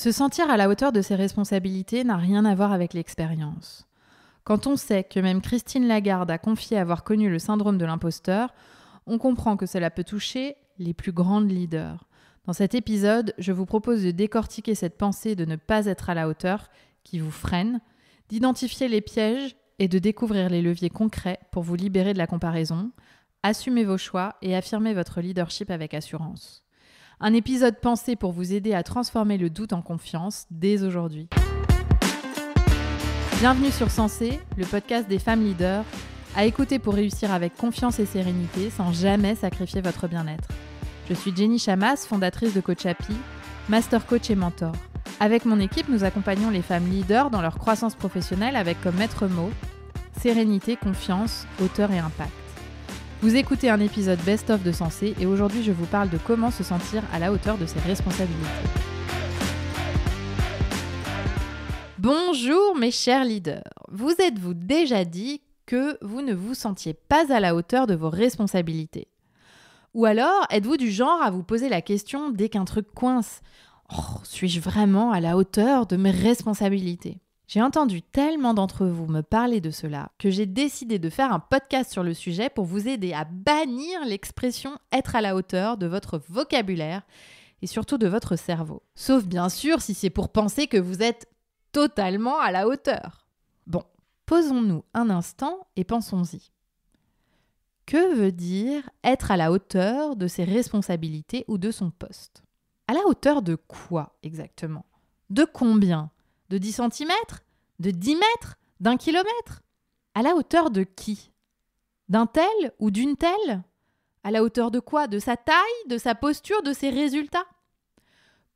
Se sentir à la hauteur de ses responsabilités n'a rien à voir avec l'expérience. Quand on sait que même Christine Lagarde a confié avoir connu le syndrome de l'imposteur, on comprend que cela peut toucher les plus grandes leaders. Dans cet épisode, je vous propose de décortiquer cette pensée de ne pas être à la hauteur qui vous freine, d'identifier les pièges et de découvrir les leviers concrets pour vous libérer de la comparaison, assumer vos choix et affirmer votre leadership avec assurance. Un épisode pensé pour vous aider à transformer le doute en confiance dès aujourd'hui. Bienvenue sur Sensé, le podcast des femmes leaders, à écouter pour réussir avec confiance et sérénité sans jamais sacrifier votre bien-être. Je suis Jenny Chamas, fondatrice de Coach Happy, master coach et mentor. Avec mon équipe, nous accompagnons les femmes leaders dans leur croissance professionnelle avec comme maître mot sérénité, confiance, hauteur et impact. Vous écoutez un épisode best-of de Sensé et aujourd'hui je vous parle de comment se sentir à la hauteur de ses responsabilités. Bonjour mes chers leaders, vous êtes-vous déjà dit que vous ne vous sentiez pas à la hauteur de vos responsabilités ? Ou alors êtes-vous du genre à vous poser la question dès qu'un truc coince ? Suis-je vraiment à la hauteur de mes responsabilités ? J'ai entendu tellement d'entre vous me parler de cela que j'ai décidé de faire un podcast sur le sujet pour vous aider à bannir l'expression « être à la hauteur » de votre vocabulaire et surtout de votre cerveau. Sauf bien sûr si c'est pour penser que vous êtes totalement à la hauteur. Bon, posons-nous un instant et pensons-y. Que veut dire être à la hauteur de ses responsabilités ou de son poste ? À la hauteur de quoi exactement ? De combien ? De 10 cm ? De 10 mètres ? D'un kilomètre ? À la hauteur de qui ? D'un tel ou d'une telle ? À la hauteur de quoi ? De sa taille ? De sa posture ? De ses résultats ?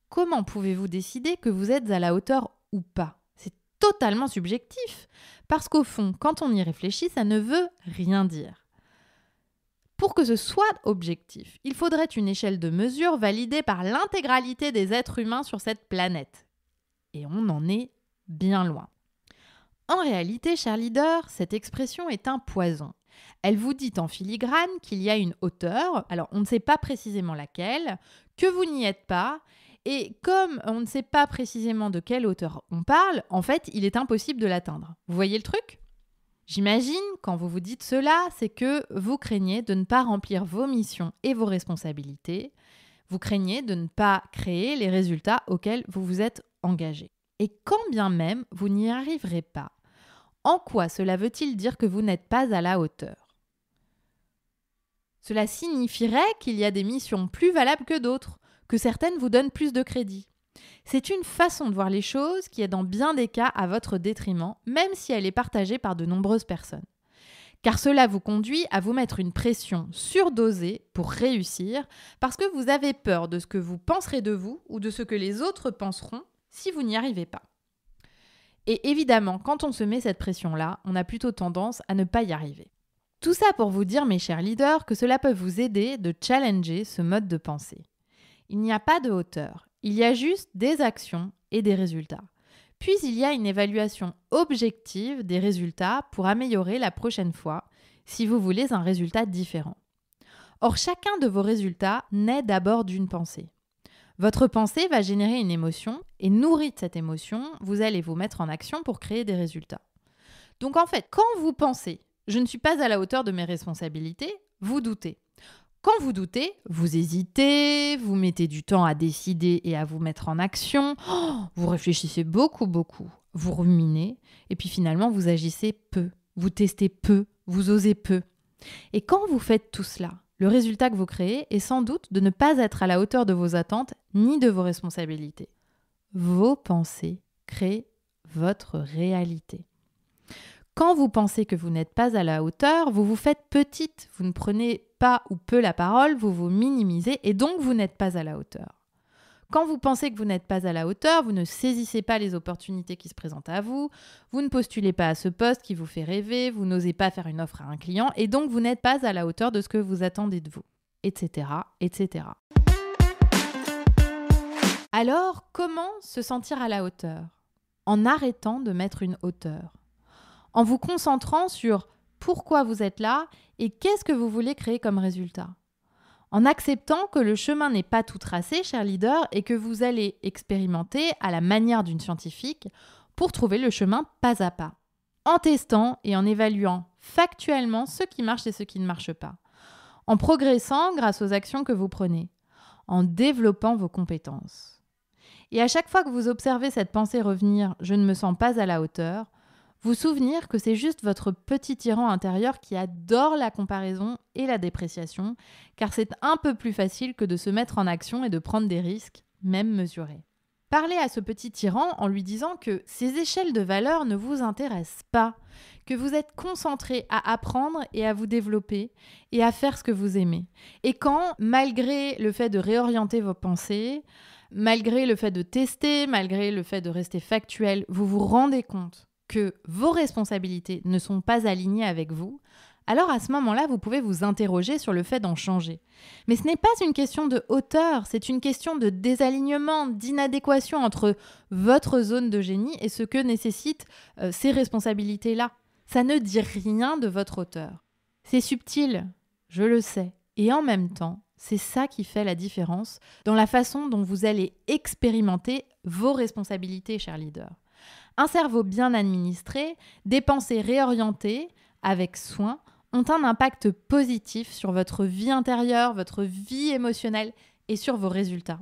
Comment pouvez-vous décider que vous êtes à la hauteur ou pas ? C'est totalement subjectif, parce qu'au fond, quand on y réfléchit, ça ne veut rien dire. Pour que ce soit objectif, il faudrait une échelle de mesure validée par l'intégralité des êtres humains sur cette planète. Et on en est bien loin. En réalité, chers leaders, cette expression est un poison. Elle vous dit en filigrane qu'il y a une hauteur, alors on ne sait pas précisément laquelle, que vous n'y êtes pas, et comme on ne sait pas précisément de quelle hauteur on parle, en fait, il est impossible de l'atteindre. Vous voyez le truc ? J'imagine, quand vous vous dites cela, c'est que vous craignez de ne pas remplir vos missions et vos responsabilités. Vous craignez de ne pas créer les résultats auxquels vous vous êtes engagé. Et quand bien même vous n'y arriverez pas, en quoi cela veut-il dire que vous n'êtes pas à la hauteur ? Cela signifierait qu'il y a des missions plus valables que d'autres, que certaines vous donnent plus de crédit. C'est une façon de voir les choses qui est dans bien des cas à votre détriment, même si elle est partagée par de nombreuses personnes. Car cela vous conduit à vous mettre une pression surdosée pour réussir, parce que vous avez peur de ce que vous penserez de vous ou de ce que les autres penseront si vous n'y arrivez pas. Et évidemment, quand on se met cette pression-là, on a plutôt tendance à ne pas y arriver. Tout ça pour vous dire, mes chers leaders, que cela peut vous aider de challenger ce mode de pensée. Il n'y a pas de hauteur, il y a juste des actions et des résultats. Puis il y a une évaluation objective des résultats pour améliorer la prochaine fois, si vous voulez un résultat différent. Or, chacun de vos résultats naît d'abord d'une pensée. Votre pensée va générer une émotion et nourrie de cette émotion, vous allez vous mettre en action pour créer des résultats. Donc en fait, quand vous pensez « je ne suis pas à la hauteur de mes responsabilités », vous doutez. Quand vous doutez, vous hésitez, vous mettez du temps à décider et à vous mettre en action, vous réfléchissez beaucoup, vous ruminez et puis finalement vous agissez peu, vous testez peu, vous osez peu. Et quand vous faites tout cela, le résultat que vous créez est sans doute de ne pas être à la hauteur de vos attentes ni de vos responsabilités. Vos pensées créent votre réalité. Quand vous pensez que vous n'êtes pas à la hauteur, vous vous faites petite, vous ne prenez pas ou peu la parole, vous vous minimisez et donc vous n'êtes pas à la hauteur. Quand vous pensez que vous n'êtes pas à la hauteur, vous ne saisissez pas les opportunités qui se présentent à vous, vous ne postulez pas à ce poste qui vous fait rêver, vous n'osez pas faire une offre à un client et donc vous n'êtes pas à la hauteur de ce que vous attendez de vous, etc., etc. Alors, comment se sentir à la hauteur ? En arrêtant de mettre une hauteur. En vous concentrant sur pourquoi vous êtes là et qu'est-ce que vous voulez créer comme résultat. En acceptant que le chemin n'est pas tout tracé, cher leader, et que vous allez expérimenter à la manière d'une scientifique pour trouver le chemin pas à pas. En testant et en évaluant factuellement ce qui marche et ce qui ne marche pas. En progressant grâce aux actions que vous prenez. En développant vos compétences. Et à chaque fois que vous observez cette pensée revenir « je ne me sens pas à la hauteur », vous souvenir que c'est juste votre petit tyran intérieur qui adore la comparaison et la dépréciation, car c'est un peu plus facile que de se mettre en action et de prendre des risques, même mesurés. Parlez à ce petit tyran en lui disant que ces échelles de valeur ne vous intéressent pas, que vous êtes concentré à apprendre et à vous développer et à faire ce que vous aimez. Et quand, malgré le fait de réorienter vos pensées, malgré le fait de tester, malgré le fait de rester factuel, vous vous rendez compte que vos responsabilités ne sont pas alignées avec vous, alors à ce moment-là, vous pouvez vous interroger sur le fait d'en changer. Mais ce n'est pas une question de hauteur, c'est une question de désalignement, d'inadéquation entre votre zone de génie et ce que nécessitent ces responsabilités-là. Ça ne dit rien de votre hauteur. C'est subtil, je le sais. Et en même temps, c'est ça qui fait la différence dans la façon dont vous allez expérimenter vos responsabilités, cher leader. Un cerveau bien administré, des pensées réorientées, avec soin, ont un impact positif sur votre vie intérieure, votre vie émotionnelle et sur vos résultats.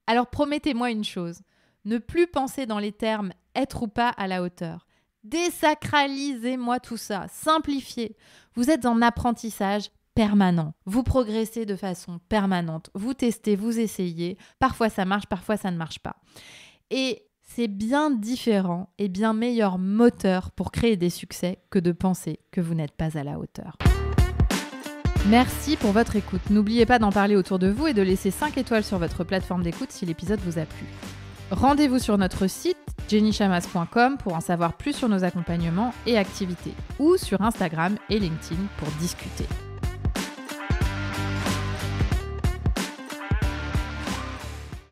Alors promettez-moi une chose, ne plus penser dans les termes « être ou pas à la hauteur ». Désacralisez-moi tout ça, simplifiez. Vous êtes en apprentissage permanent. Vous progressez de façon permanente. Vous testez, vous essayez. Parfois ça marche, parfois ça ne marche pas. Et c'est bien différent et bien meilleur moteur pour créer des succès que de penser que vous n'êtes pas à la hauteur. Merci pour votre écoute. N'oubliez pas d'en parler autour de vous et de laisser 5 étoiles sur votre plateforme d'écoute si l'épisode vous a plu. Rendez-vous sur notre site jennychamas.com pour en savoir plus sur nos accompagnements et activités ou sur Instagram et LinkedIn pour discuter.